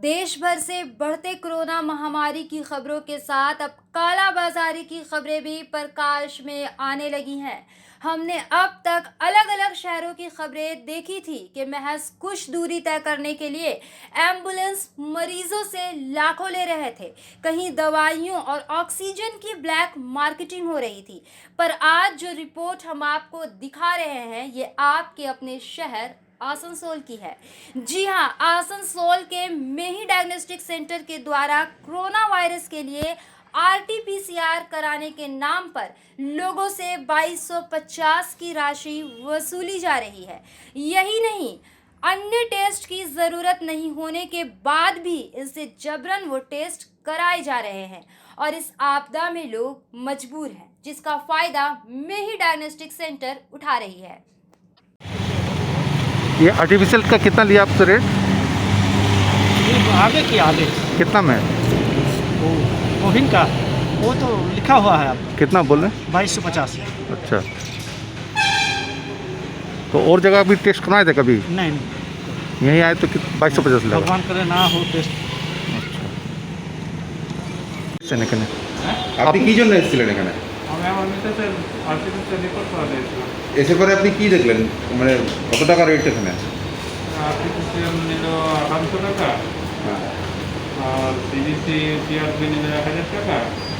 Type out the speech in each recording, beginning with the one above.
देश भर से बढ़ते कोरोना महामारी की खबरों के साथ अब काला बाजारी की खबरें भी प्रकाश में आने लगी हैं। हमने अब तक अलग अलग शहरों की खबरें देखी थी कि महज कुछ दूरी तय करने के लिए एम्बुलेंस मरीजों से लाखों ले रहे थे। कहीं दवाइयों और ऑक्सीजन की ब्लैक मार्केटिंग हो रही थी। पर आज जो रिपोर्ट हम आपको दिखा रहे हैं ये आपके अपने शहर आसनसोल की है। जी हां, आसनसोल के मेही डायग्नोस्टिक सेंटर के द्वारा कोरोना वायरस के लिए आरटीपीसीआर कराने के नाम पर लोगों से 2250 की राशि वसूली जा रही है। यही नहीं, अन्य टेस्ट की ज़रूरत नहीं होने के बाद भी इनसे जबरन वो टेस्ट कराए जा रहे हैं और इस आपदा में लोग मजबूर हैं, जिसका फ़ायदा मेही डायग्नोस्टिक सेंटर उठा रही है। ये आर्टिफिशियल का कितना लिया आपसे रेट? आगे की आगे कितना में? वो कोविन का वो तो लिखा हुआ है। आप कितना बोल रहे हैं? 2250। अच्छा, तो और जगह भी टेस्ट कराए थे कभी? नहीं, यहीं आए तो 2250 लगा। भगवान करे ना हो टेस्ट। সেখানে আপনি কি জন্য এসেছিলেন এখানে? আমি আমার মিসেসের আর্টিফিশিয়াল রিপোর্ট করা দিয়েছিলাম। এসে পরে আপনি কি দেখলেন, মানে কত টাকা রেট এখানে? আর্টিফিশিয়াল নিল 800 টাকা, হ্যাঁ, আর সিজিসি টিআরপি নিল 1000 টাকা,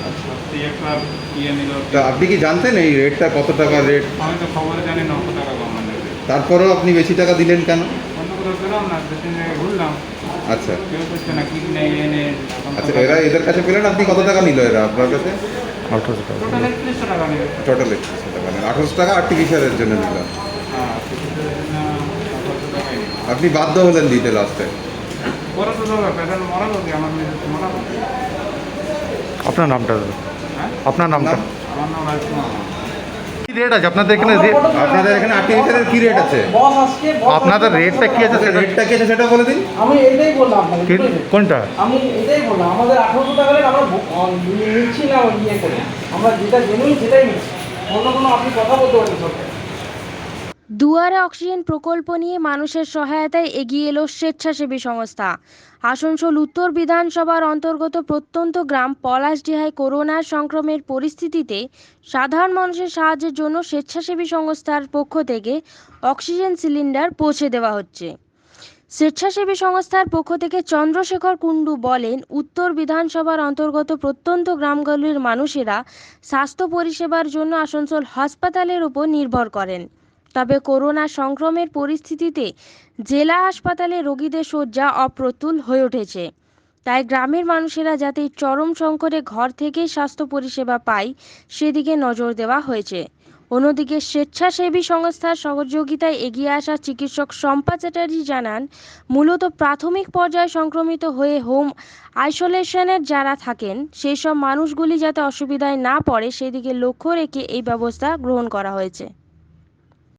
আর সিএফআর ইয়ে নিল। তা আপনি কি জানতেন এই রেটটা কত টাকা রেট? আমি তো খবরে জানি 900 টাকা গভর্নমেন্ট নেবে। তারপরেও আপনি বেশি টাকা দিলেন কেন? অন্য কোথাও পেলাম না, দু তিন জায়গায় ঘুরলাম, আচ্ছা কেউ করছে না কি নেই এ নেই। আচ্ছা, এদের কাছে পেলেন আপনি কত টাকা নিল এরা আপনার কাছে? 1800 টাকা। টোটাল 3100 টাকা নেবে। টোটাল 100 টাকা নেন, 1800 টাকা আর্টিফিশিয়ালের জন্য নিল। হ্যাঁ, আর্টিফিশিয়াল জন্য 800 টাকাই নিল। আপনি বাধ্য হলেন দিতে লাস্টে? পরে তো ধরো পেশেন্ট মরা লোক, আমার মিসেস মরা লোক। আপনার নামটা দাদা? হ্যাঁ, আপনার নামটা? আমার নাম রাজকুমার। কি রেট আছে আপনাদের এখানে? আপনাদের এখানে আর্টিফিশিয়ালের কি রেট আছে? আপনাদের রেটটা কি আছে সেটা? রেটটা কি আছে সেটা বলে দিন। আমি এটাই বললাম আপনাকে, কি- বুঝলেন? কোনটা? আমি এটাই বললাম, আমাদের 1800 টাকা রেট আমরা নিচ্ছি না ইয়ে করে, আমরা যেটা জেনুইন সেটাই নিচ্ছি। অন্য কোনো আপনি কথা বলতে পারেন সরকার। দুয়ারে অক্সিজেন প্রকল্প নিয়ে মানুষের সহায়তায় এগিয়ে এলো স্বেচ্ছাসেবী সংস্থা। আসানসোল উত্তর বিধানসভার অন্তর্গত প্রত্যন্ত গ্রাম পলাশডিহায় করোনা সংক্রমণের পরিস্থিতিতে সাধারণ মানুষের সাহায্যের জন্য স্বেচ্ছাসেবী সংস্থার পক্ষ থেকে অক্সিজেন সিলিন্ডার পৌঁছে দেওয়া হচ্ছে। স্বেচ্ছাসেবী সংস্থার পক্ষ থেকে চন্দ্রশেখর কুণ্ডু বলেন, উত্তর বিধানসভার অন্তর্গত প্রত্যন্ত গ্রামগুলির মানুষেরা স্বাস্থ্য পরিষেবার জন্য আসানসোল হাসপাতালের উপর নির্ভর করেন। তবে করোনা সংক্রমণের পরিস্থিতিতে জেলা হাসপাতালে রোগীদের শয্যা অপ্রতুল হয়ে উঠেছে। তাই গ্রামের মানুষেরা যাতে চরম সংকটে ঘর থেকেই স্বাস্থ্য পরিষেবা পায় সেদিকে নজর দেওয়া হয়েছে। অন্যদিকে স্বেচ্ছাসেবী সংস্থার সহযোগিতায় এগিয়ে আসা চিকিৎসক শম্পা চ্যাটার্জি জানান, মূলত প্রাথমিক পর্যায়ে সংক্রমিত হয়ে হোম আইসোলেশনের যারা থাকেন সেই সব মানুষগুলি যাতে অসুবিধায় না পড়ে সেদিকে লক্ষ্য রেখে এই ব্যবস্থা গ্রহণ করা হয়েছে।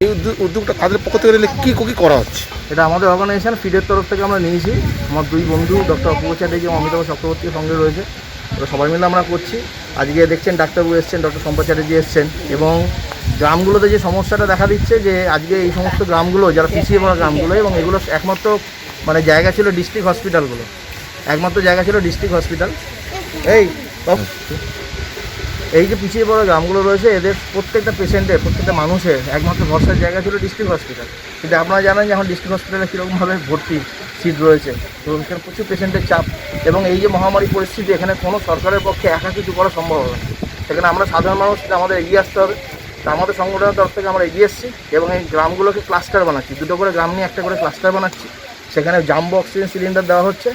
এই উদ্যোগটা কাদের পক্ষ থেকে নিলে কি কি করা হচ্ছে? এটা আমাদের অর্গানাইজেশন ফিডের তরফ থেকে আমরা নিয়েছি। আমার দুই বন্ধু ডক্টর অপূর্ব চ্যাটার্জি এবং অমিতাভ চক্রবর্তীর সঙ্গে রয়েছে। ওরা সবাই মিলে আমরা করছি। আজকে দেখছেন ডাক্তারবাবু এসছেন, ডক্টর শম্পা চ্যাটার্জি এসছেন, এবং গ্রামগুলোতে যে সমস্যাটা দেখা দিচ্ছে যে আজকে এই সমস্ত গ্রামগুলো যারা পিছিয়ে পড়া গ্রামগুলো, এবং এগুলো একমাত্র মানে জায়গা ছিল ডিস্ট্রিক্ট হসপিটালগুলো, একমাত্র জায়গা ছিল ডিস্ট্রিক্ট হসপিটাল। এই যে পিছিয়ে পড়া গ্রামগুলো রয়েছে এদের প্রত্যেকটা পেশেন্টের, প্রত্যেকটা মানুষের একমাত্র ভরসার জায়গা ছিল ডিস্ট্রিক্ট হসপিটাল। কিন্তু আপনারা জানেন যে এখন ডিস্ট্রিক্ট হসপিটালে কীরকমভাবে ভর্তি সিট রয়েছে, এবং এখানে প্রচুর পেশেন্টের চাপ, এবং এই যে মহামারী পরিস্থিতি এখানে কোনো সরকারের পক্ষে একা কিছু করা সম্ভব হবে না। সেখানে আমরা সাধারণ মানুষ আমাদের এগিয়ে আসতে হবে। তা আমাদের সংগঠনের তরফ থেকে আমরা এগিয়ে এসেছি এবং এই গ্রামগুলোকে ক্লাস্টার বানাচ্ছি, দুটো করে গ্রাম নিয়ে একটা করে ক্লাস্টার বানাচ্ছি। সেখানে জাম্বো অক্সিজেন সিলিন্ডার দেওয়া হচ্ছে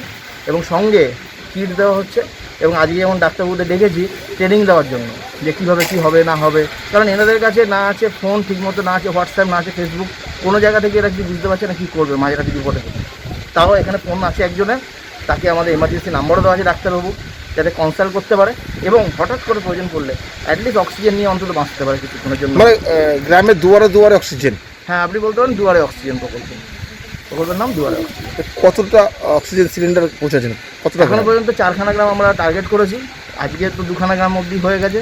এবং সঙ্গে কিট দেওয়া হচ্ছে, এবং আজকে যেমন ডাক্তারবাবুদের ডেকেছি ট্রেনিং দেওয়ার জন্য যে কীভাবে কী হবে না হবে। কারণ এনাদের কাছে না আছে ফোন ঠিকমতো, না আছে হোয়াটসঅ্যাপ, না আছে ফেসবুক, কোনো জায়গা থেকে এরা কিছু বুঝতে পারছে না কী করবে মাঝরাতে বিপদে। তাও এখানে ফোন আছে একজনের, তাকে আমাদের এমার্জেন্সি নাম্বারও দেওয়া আছে ডাক্তারবাবু, যাতে কনসাল্ট করতে পারে এবং হঠাৎ করে প্রয়োজন পড়লে অ্যাটলিস্ট অক্সিজেন নিয়ে অন্তত বাঁচতে পারে কিছুক্ষণের জন্য। মানে গ্রামের দুয়ারে দুয়ারে অক্সিজেন? হ্যাঁ, আপনি বলতে পারেন দুয়ারে অক্সিজেন প্রকল্পের নাম দুয়ারে অক্সিজেন। কতটা অক্সিজেন সিলিন্ডার পৌঁছাচ্ছেন? কতটা? এখনো পর্যন্ত 4খানা গ্রাম আমরা টার্গেট করেছি। আজকে তো 2খানা গ্রাম অবধি হয়ে গেছে,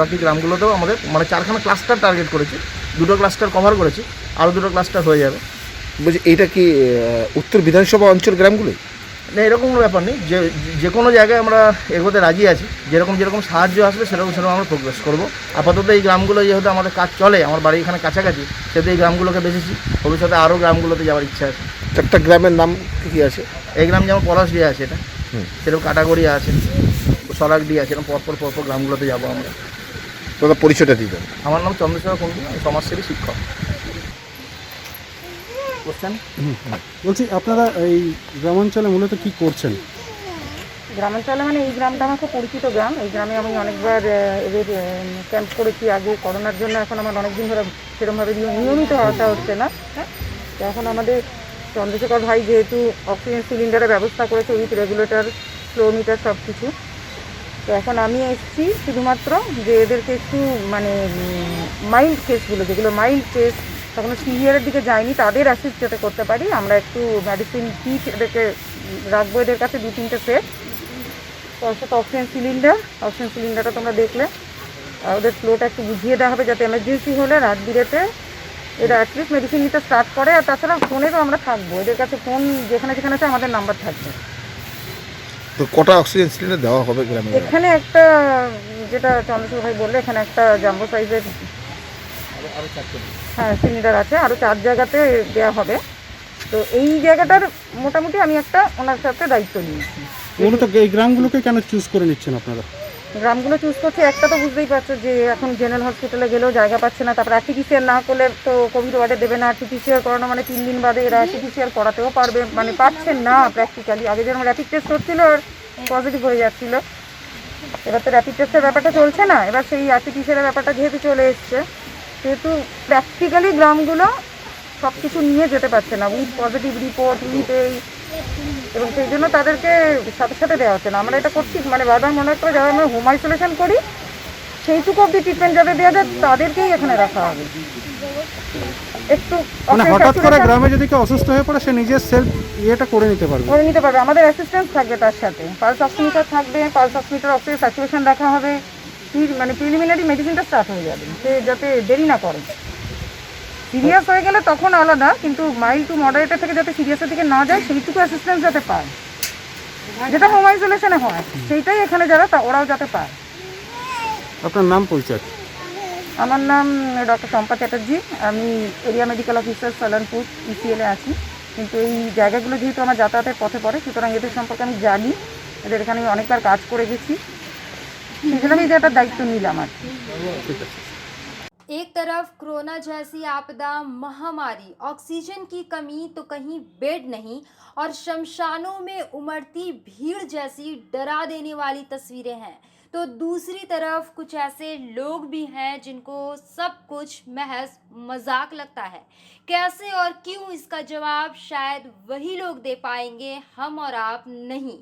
বাকি গ্রামগুলোতেও আমাদের মানে 4খানা ক্লাস্টার টার্গেট করেছি, 2টো ক্লাস্টার কভার করেছি, আরও 2টো ক্লাস্টার হয়ে যাবে। বলছি এইটা কি উত্তর বিধানসভা অঞ্চল গ্রামগুলোই? না, এরকম কোনো ব্যাপার নেই, যে কোনো জায়গায় আমরা এগোতে রাজি আছি। যেরকম সাহায্য আসবে সেরকম আমরা প্রোগ্রেস করবো। আপাতত এই গ্রামগুলো যেহেতু আমাদের কাজ চলে, আমার বাড়ি এখানে কাছাকাছি, সেহেতু এই গ্রামগুলোকে বেঁচেছি। ভবিষ্যতে আরও গ্রামগুলোতে যাওয়ার ইচ্ছা আছে। চারটা গ্রামের নাম কি আছে? এই গ্রাম যেমন পলাশডিয়া আছে, এটা সেরকম কাটাগড়িয়া আছে, সরাকডি আছে, এরকম পরপর গ্রামগুলোতে যাবো আমরা। দাদা পরিচয়টা দিবেন। আমার নাম চন্দ্রশেখর কুণ্ডু, আমি সমাজসেবী শিক্ষক। বুঝছেন? বলছি আপনারা এই গ্রামাঞ্চলে মূলত কি করছেন? গ্রামাঞ্চলে মানে এই গ্রামটা আমার খুব পরিচিত গ্রাম। এই গ্রামে আমি অনেকবার এদের ক্যাম্প করেছি আগে করোনার জন্য। এখন আমার অনেকদিন ধরে সেরকমভাবে নিয়মিত আসা হচ্ছে না। তো এখন আমাদের চন্দ্রশেখর ভাই যেহেতু অক্সিজেন সিলিন্ডারের ব্যবস্থা করেছে উইথ রেগুলেটর, ফ্লো মিটার সব কিছু, তো এখন আমি এসেছি শুধুমাত্র যে এদেরকে একটু মানে মাইল্ড কেসগুলো, যেগুলো মাইল্ড কেস তখন সিভিয়ারের দিকে যায়নি, তাদের অ্যাসিস্ট যাতে করতে পারি আমরা একটু মেডিসিন কিট এদেরকে রাখবো এদের কাছে 2-3টে সেট। তার সাথে অক্সিজেন সিলিন্ডারটা তোমরা দেখলে ওদের ফ্লোটা একটু বুঝিয়ে দেওয়া হবে যাতে এমার্জেন্সি হলে রাত বিরেতে এরা অ্যাটলিস্ট মেডিসিন নিতে স্টার্ট করে। আর তাছাড়া ফোনেরও আমরা থাকবো, এদের কাছে ফোন যেখানে আছে আমাদের নাম্বার থাকবে। তো কটা অক্সিজেন সিলিন্ডার দেওয়া হবে গ্রামে? এখানে একটা, যেটা চন্দ্রশেখর ভাই বললো, এখানে একটা জাম্বো সাইজের সিলিন্ডার আছে, আরও 4 জায়গাতে দেওয়া হবে। তো এই জায়গাটার মোটামুটি আমি একটা ওনার সাথে দায়িত্ব নিয়েছি। মূলত এই গ্রামগুলোকে কেন চুজ করে নিচ্ছেন আপনারা? গ্রামগুলো চুজ করছে, একটা তো বুঝতেই পারছো যে এখন জেনারেল হসপিটালে গেলেও জায়গা পাচ্ছে না। তারপর আরটিপিসিআর না করলে তো কোভিড ওয়ার্ডে দেবে না। আরটিপিসিআর করানো মানে 3 দিন বাদে এরা আরটিপিসিআর করাতেও পারবে, মানে পাচ্ছেন না প্র্যাকটিক্যালি। আগে যেরকম র্যাপিড টেস্ট হচ্ছিল আর পজিটিভ হয়ে যাচ্ছিলো, এবার তো র্যাপিড টেস্টের ব্যাপারটা চলছে না। এবার সেই আরটিপিসিআর ব্যাপারটা যেহেতু চলে এসছে, সেহেতু প্র্যাকটিক্যালি গ্রামগুলো সব কিছু নিয়ে যেতে পারছে না, উইথ পজিটিভ রিপোর্ট, উইথ এই, এবং সেই জন্য তাদেরকে সাথে দেওয়া হচ্ছে না। আমরা এটা করছি মানে বারবার মনে করে যারা আমরা হোম আইসোলেশন করি সেইটুকু অব্দি ট্রিটমেন্ট যাদের দেওয়া যায় তাদেরকেই এখানে রাখা হবে। একটু মানে হঠাৎ করে গ্রামে যদি কেউ অসুস্থ হয়ে পড়ে, সে নিজের সেলফ ইয়েটা করে নিতে পারবে। আমাদের অ্যাসিস্ট্যান্স থাকবে, তার সাথে পালস অক্সিমিটার থাকবে। পালস অক্সিমিটার অক্সিজেন স্যাচুরেশন রাখা হবে, মানে প্রিলিমিনারি মেডিসিনটা স্টার্ট হয়ে যাবে, সে যাতে দেরি না করে। সিরিয়াস হয়ে গেলে তখন আলাদা, কিন্তু মাইল্ড টু মডারেটের থেকে যাতে সিরিয়াসের দিকে না যায় সেইটুকু অ্যাসিস্ট্যান্স যাতে পায়, যেটা হোম আইসোলেশনে হয় সেইটাই এখানে যারা ওরাও যাতে পায়। আপনার নাম পরিচয়? আমার নাম ডক্টর শম্পা চ্যাটার্জি, আমি এরিয়া মেডিকেল অফিসার সালানপুর ইসিএলে আছি। কিন্তু এই জায়গাগুলো যেহেতু আমার যাতায়াতের পথে পড়ে, সুতরাং এদের সম্পর্কে আমি জানি, এদের এখানে আমি অনেকবার কাজ করে গেছি, সেই জন্য আমি এটার দায়িত্ব নিলাম আর কি। एक तरफ कोरोना जैसी आपदा, महामारी, ऑक्सीजन की कमी तो कहीं बेड नहीं, और शमशानों में उमड़ती भीड़ जैसी डरा देने वाली तस्वीरें हैं, तो दूसरी तरफ कुछ ऐसे लोग भी हैं जिनको सब कुछ महज मजाक लगता है। कैसे और क्यों, इसका जवाब शायद वही लोग दे पाएंगे, हम और आप नहीं।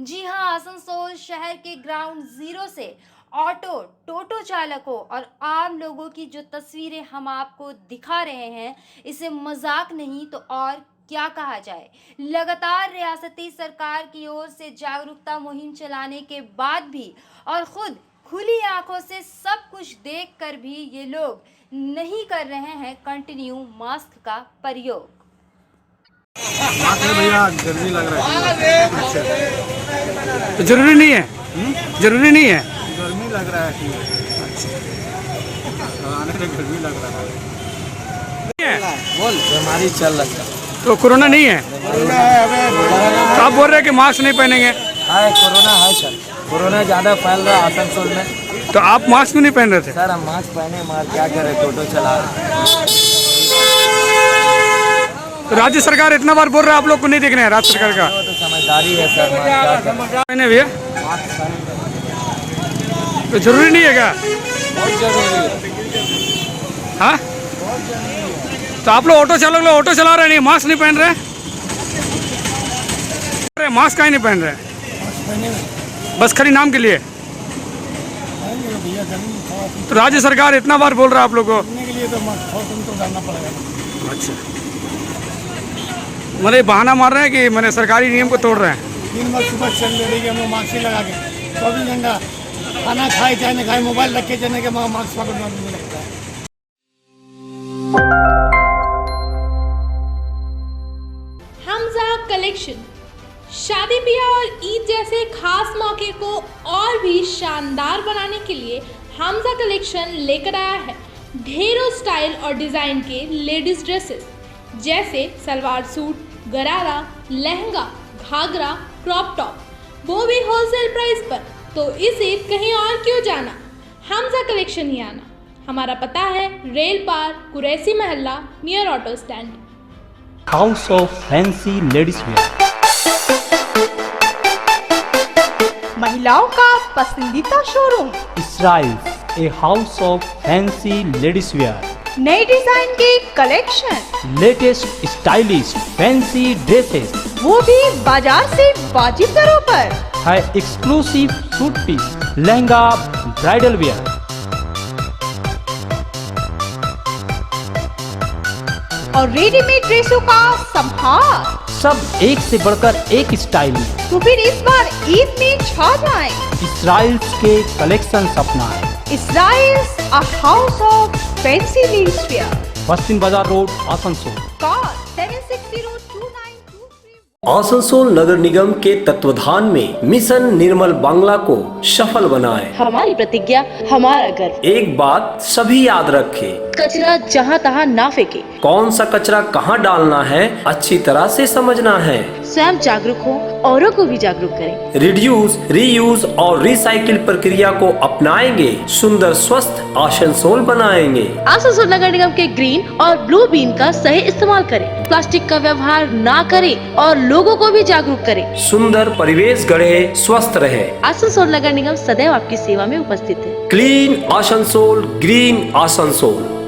जी हाँ, आसनसोल शहर के ग्राउंड जीरो से ऑटो, टोटो चालकों और आम लोगों की जो तस्वीरें हम आपको दिखा रहे हैं, इसे मजाक नहीं तो और क्या कहा जाए। लगातार रियासती सरकार की ओर से जागरूकता मुहिम चलाने के बाद भी और खुद खुली आंखों से सब कुछ देखकर भी ये लोग नहीं कर रहे हैं कंटिन्यू मास्क का प्रयोग। भैया गर्मी लग रहा है। जरूरी नहीं है, जरूरी नहीं है, गर्मी लग रहा है। आने में गर्मी लग रहा है। बोल, बीमारी चल रहा है तो कोरोना नहीं है। तो आप बोल रहे हैं कि मास्क नहीं पहनेंगे? है कोरोना है सर, कोरोना ज़्यादा फैल रहा है आसनसोल में। तो आप मास्क क्यों नहीं पहन रहे थे? सर हम मास्क पहने मगर क्या करें, टोटो चला रहे। तो राज्य सरकार इतना बार बोल रहा है, आप लोग को नहीं देख रहे हैं राज्य सरकार का? तो समझदारी है सर, पहने भैया, मास्क पहने तो जरूरी नहीं है क्या? बहुत जरूरी है। हाँ, तो आप लोग ऑटो चालक लोग ऑटो चला रहे नहीं, मास्क नहीं पहन रहे? अरे मास्क काहे नहीं पहन रहे? बस खाली नाम के लिए? तो राज्य सरकार इतना बार बोल रहा है आप लोग को। अच्छा, मतलब बहाना मार रहे हैं कि मैंने सरकारी नियम को तोड़ रहे हैं। दिन भर सुबह चल रही है, हम लोग मास्क ही लगा के 24 घंटा खाना खाए चाहे न खाए, मोबाइल रख के जाने के मास्क पकड़ना मुझे लगता है। हमजा कलेक्शन शादी ब्याह और ईद जैसे खास मौके को और भी शानदार बनाने के लिए हमजा कलेक्शन लेकर आया है ढेरों स्टाइल और डिज़ाइन के लेडीज ड्रेसेस जैसे सलवार सूट, गरारा, लहंगा, घाघरा, क्रॉप टॉप, वो भी होलसेल प्राइस पर। तो इस ईद कहीं और क्यों जाना, हमजा कलेक्शन ही आना। हमारा पता है Rail Par, Quraishi Mohalla, near auto stand. House of fancy ladies wear, महिलाओं का पसंदीदा showroom Israil, a house of fancy ladies wear, नए डिजाइन के collection, latest stylish fancy dresses, वो भी बाजार से वाजिब दरों पर। है exclusive suit piece, lehenga, bridal wear, और रेडीमेड ड्रेसों का संभार, सब एक से बढ़कर एक स्टाइल में। तो फिर इस बार ईद में छा जाएं। इसराइल के कलेक्शन अपनाएं। Israel's a house of fancy leaves wear. पश्चिम बाजार रोड, आसनसोल। Call 7602923. आसनसोल नगर निगम के तत्वाधान में मिशन निर्मल बांग्ला को सफल बनाएं। हमारी प्रतिज्ञा, हमारा गर्व। एक बात सभी याद रखें, कचरा जहाँ तहाँ ना फेंके। कौन सा कचरा कहाँ डालना है अच्छी तरह से समझना है। स्वयं जागरूक हो, औरों को भी जागरूक करें। रिड्यूस, रीयूज और रिसाइकिल प्रक्रिया को अपनाएंगे, सुंदर स्वस्थ आसनसोल बनाएंगे। आसनसोल नगर निगम के ग्रीन और ब्लू बीन का सही इस्तेमाल करें, प्लास्टिक का व्यवहार ना करें और लोगों को भी जागरूक करें। सुंदर परिवेश गढ़े, स्वस्थ रहे। आसनसोल नगर निगम सदैव आपकी सेवा में उपस्थित है। Clean Asansol, green Asansol.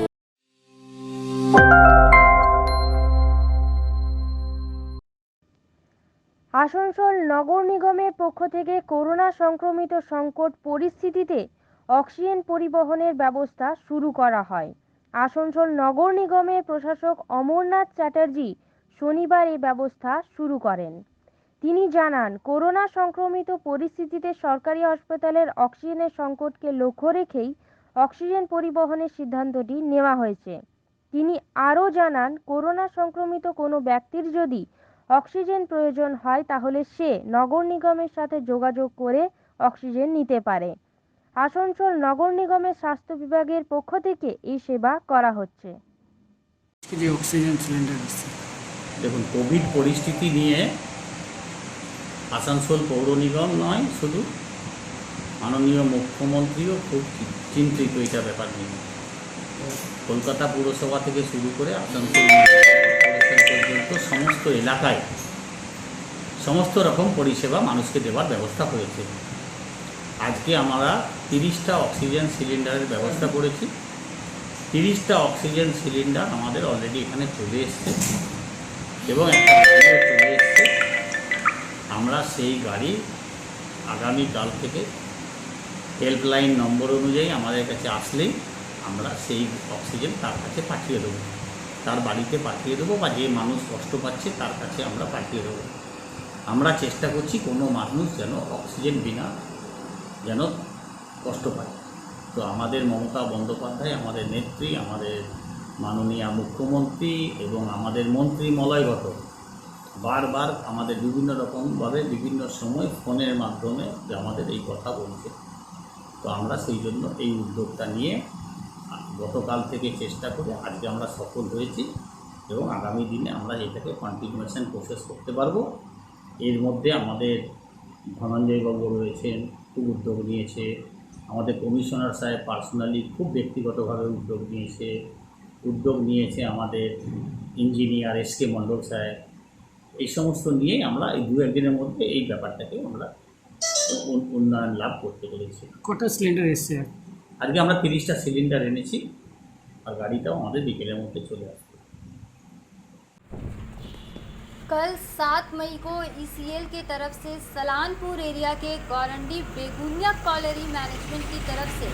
আসানসোল নগর নিগমের পক্ষ থেকে করোনা সংক্রমিত সংকট পরিস্থিতিতে অক্সিজেন পরিবহনের ব্যবস্থা শুরু করা হয়। আসানসোল নগর নিগমের প্রশাসক অমরনাথ চ্যাটার্জি শনিবার এই ব্যবস্থা শুরু করেন। তিনি জানান, করোনা সংক্রমিত পরিস্থিতিতে সরকারি হাসপাতালের অক্সিজেনের সংকটকে লক্ষ্য রেখেই অক্সিজেন পরিবহনের সিদ্ধান্তটি নেওয়া হয়েছে। তিনি আরও জানান, করোনা সংক্রমিত কোনো ব্যক্তির যদি অক্সিজেন প্রয়োজন হয় তাহলে সে নগর নিগমের সাথে যোগাযোগ করে অক্সিজেন নিতে পারে। আসানসোল নগর নিগমের স্বাস্থ্য বিভাগের পক্ষ থেকে এই সেবা করা হচ্ছে। অক্সিজেন সিলিন্ডার আসছে। দেখুন, কোভিড পরিস্থিতি নিয়ে আসানসোল পৌর নিগম নয়, শুধু মাননীয় মুখ্যমন্ত্রীও খুব চিন্তিত এটা ব্যাপার নিয়ে। কলকাতা পুরসভা থেকে শুরু করে আসানসোল পর্যন্ত সমস্ত এলাকায় সমস্ত রকম পরিষেবা মানুষকে দেওয়ার ব্যবস্থা হয়েছে। আজকে আমরা 30টা অক্সিজেন সিলিন্ডারের ব্যবস্থা করেছি। 30টা অক্সিজেন সিলিন্ডার আমাদের অলরেডি এখানে চলে এসছে এবং একটা গাড়িও চলে এসছে। আমরা সেই গাড়ি আগামীকাল থেকে হেল্পলাইন নম্বর অনুযায়ী আমাদের কাছে আসলেই আমরা সেই অক্সিজেন তার কাছে পাঠিয়ে দেবো, তার বাড়িতে পাঠিয়ে দেবো, বা যে মানুষ কষ্ট পাচ্ছে তার কাছে আমরা পাঠিয়ে দেবো। আমরা চেষ্টা করছি কোনো মানুষ যেন অক্সিজেন বিনা যেন কষ্ট পায়। তো আমাদের মমতা বন্দ্যোপাধ্যায়, আমাদের নেত্রী, আমাদের মাননীয় মুখ্যমন্ত্রী এবং আমাদের মন্ত্রী মলয়গত বারবার আমাদের বিভিন্ন রকমভাবে বিভিন্ন সময় ফোনের মাধ্যমে আমাদের এই কথা বলছে। তো আমরা সেই জন্য এই উদ্যোগটা নিয়ে গতকাল থেকে চেষ্টা করে আজকে আমরা সফল হয়েছি এবং আগামী দিনে আমরা এটাকে কন্টিনিউয়েশন প্রসেস করতে পারবো। এর মধ্যে আমাদের ধনঞ্জয়বাবু রয়েছেন, খুব উদ্যোগ নিয়েছে। আমাদের কমিশনার সাহেব পার্সোনালি খুব ব্যক্তিগতভাবে উদ্যোগ নিয়েছে আমাদের ইঞ্জিনিয়ার এসকে মণ্ডল সাহেব। এই সমস্ত নিয়েই আমরা এই 2-1 দিনের মধ্যে এই ব্যাপারটাকে আমরা উন্নয়ন লাভ করতে পেরেছি। কটা সিলিন্ডার এসছে? আজকে আমরা 30টা সিলিন্ডার এনেছি और গাড়িটাও আমাদের বিকেলের মধ্যে চলে আসবে। कल 7 मई को ईसीएल की तरफ से सलानपुर एरिया के गौरंडी बेगुनिया कॉलोनी मैनेजमेंट की तरफ से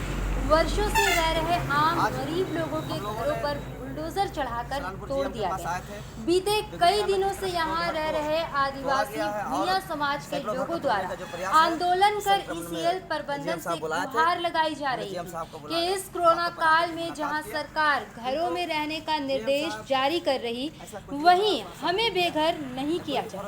वर्षों से रह रहे आम गरीब लोगों के घरों पर बुलडोजर चढ़ाकर तोड़ दिया गया। बीते कई दिनों से यहाँ रह रहे आदिवासी भूइयां समाज के लोगों द्वारा आंदोलन कर ईसीएल प्रबंधन से गुहार लगाई जा रही है कि इस कोरोना काल में जहां सरकार घरों में रहने का निर्देश जारी कर रही, वहीं हमें बेघर नहीं किया जाए।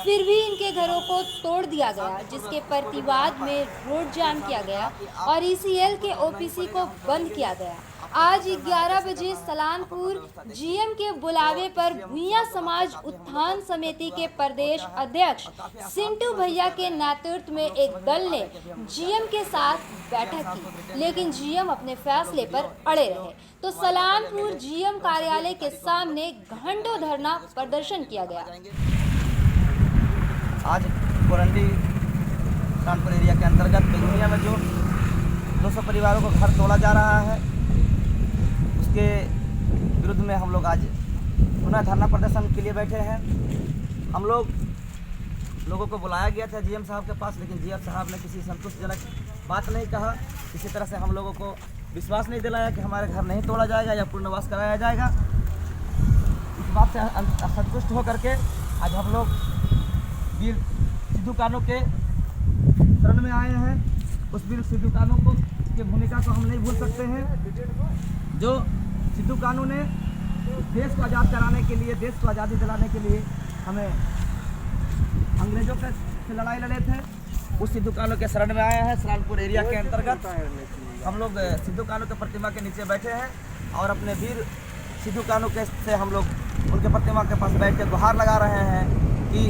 फिर भी इनके घरों को तोड़ दिया गया, जिसके प्रतिवाद में रोड जाम किया गया और ईसीएल के ओपीसी को बंद किया गया। आज 11 बजे सलानपुर जीएम के बुलावे पर भूइयां समाज उत्थान समिति के प्रदेश अध्यक्ष सिंटू भैया के नेतृत्व में एक दल ने जीएम के साथ बैठक की, लेकिन जीएम अपने फैसले पर अड़े रहे तो सलानपुर जीएम कार्यालय के सामने घंटों धरना प्रदर्शन किया गया। आज कोरंडी कानपुर एरिया के अंतर्गत बेगुनिया में जो 200 परिवारों को घर तोड़ा जा रहा है, उसके विरुद्ध में हम लोग आज पुनः धरना प्रदर्शन के लिए बैठे हैं। हम लोगों को बुलाया गया था जीएम साहब के पास, लेकिन जीएम साहब ने किसी संतुष्टजनक बात नहीं कहा। किसी तरह से हम लोगों को विश्वास नहीं दिलाया कि हमारे घर नहीं तोड़ा जाएगा या पुनर्वास कराया जाएगा। इस बात से असंतुष्ट होकर के आज हम लोग वीर सिद्धू कानू के शरण में आए हैं। उस वीर सिद्धू कानू की भूमिका को हम नहीं भूल सकते हैं, जो सिद्धू कानू ने देश को आज़ाद कराने के लिए, देश को आज़ादी दिलाने के लिए हमें अंग्रेजों से लड़ाई लड़े थे। उस सिद्धू कानू के शरण में आए हैं। सलानपुर एरिया के अंतर्गत हम लोग सिद्धू कानू के प्रतिमा के नीचे बैठे हैं और अपने वीर सिद्धू कानू के से हम लोग उनके प्रतिमा के पास बैठ कर गुहार लगा रहे हैं कि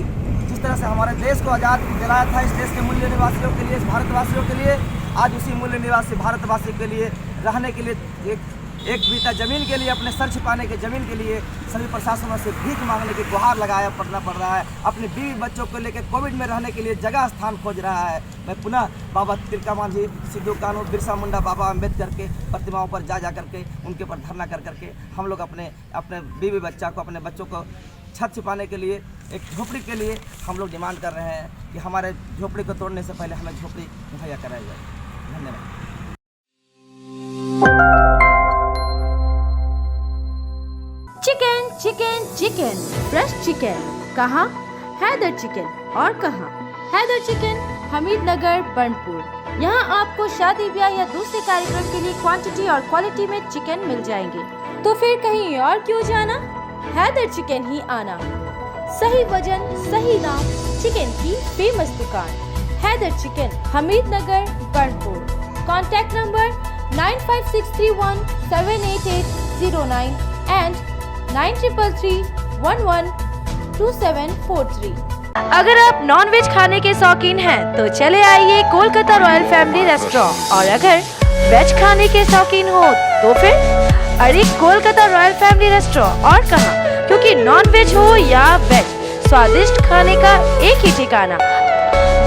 जिस तरह से हमारे देश को आज़ाद दिलाया था, इस देश के मूल्य निवासियों के लिए, इस भारतवासियों के लिए, आज उसी मूल्य निवासी भारतवासी के लिए रहने के लिए एक बीता ज़मीन के लिए, अपने सर छिपाने के ज़मीन के लिए सभी प्रशासनों से भीख मांगने की गुहार लगाया पड़ना पड़ रहा है। अपने बीवी बच्चों को लेकर कोविड में रहने के लिए जगह स्थान खोज रहा है। मैं पुनः बाबा तिलका मांझी, सिद्धू कानू, बिरसा मुंडा, बाबा अम्बेडकर के प्रतिमाओं पर जा करके उनके ऊपर धरना कर करके हम लोग अपने बीवी बच्चा को, अपने बच्चों को छत छिपाने के लिए, एक झोपड़ी के लिए हम लोग डिमांड कर रहे हैं कि हमारे झोपड़ी को तोड़ने से पहले हमें झोपड़ी मुहैया कराई जाए। धन्यवाद। Chicken chicken chicken fresh chicken कहाँ? हैदर चिकन। और कहाँ? हैदर चिकन, हमीदनगर, बर्नपुर। यहाँ आपको शादी ब्याह या दूसरे कार्यक्रम के लिए क्वांटिटी और क्वालिटी में चिकन मिल जाएंगे, तो फिर कहीं और क्यों जाना? हैदर चिकन ही आना। सही वजन, सही दाम, चिकन की फेमस दुकान Haidar chicken, Hamidnagar, Burnpur. Contact number 9563178809 and 9333112743। अगर आप नॉनवेज खाने के शौकीन हैं तो चले आइए कोलकाता रॉयल फैमिली रेस्टोरेंट, और अगर वेज खाने के शौकीन हो तो फिर अरे कोलकाता रॉयल फैमिली रेस्टोरेंट। और कहाँ? क्योंकि नॉनवेज हो या वेज, स्वादिष्ट खाने का एक ही ठिकाना,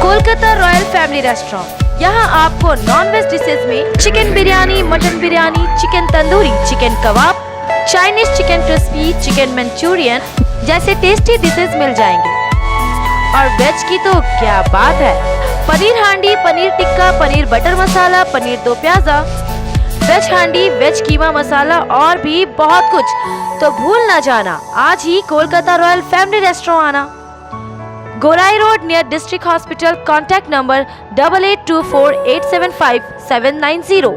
कोलकाता रॉयल फैमिली रेस्टोरेंट। यहाँ आपको नॉनवेज डिशेज में chicken biryani, mutton biryani, chicken tandoori, chicken kebab, Chinese chicken crispy, chicken Manchurian जैसे टेस्टी डिशेज मिल जाएंगे। और वेज की तो क्या बात है, पनीर हांडी, पनीर टिक्का, पनीर बटर मसाला, पनीर दो प्याजा, वेज हांडी, वेज कीमा मसाला और भी बहुत कुछ। तो भूल ना जाना, आज ही कोलकाता रॉयल फैमिली रेस्टोरेंट आना। Gorai road near district hospital. Contact number 8824875790।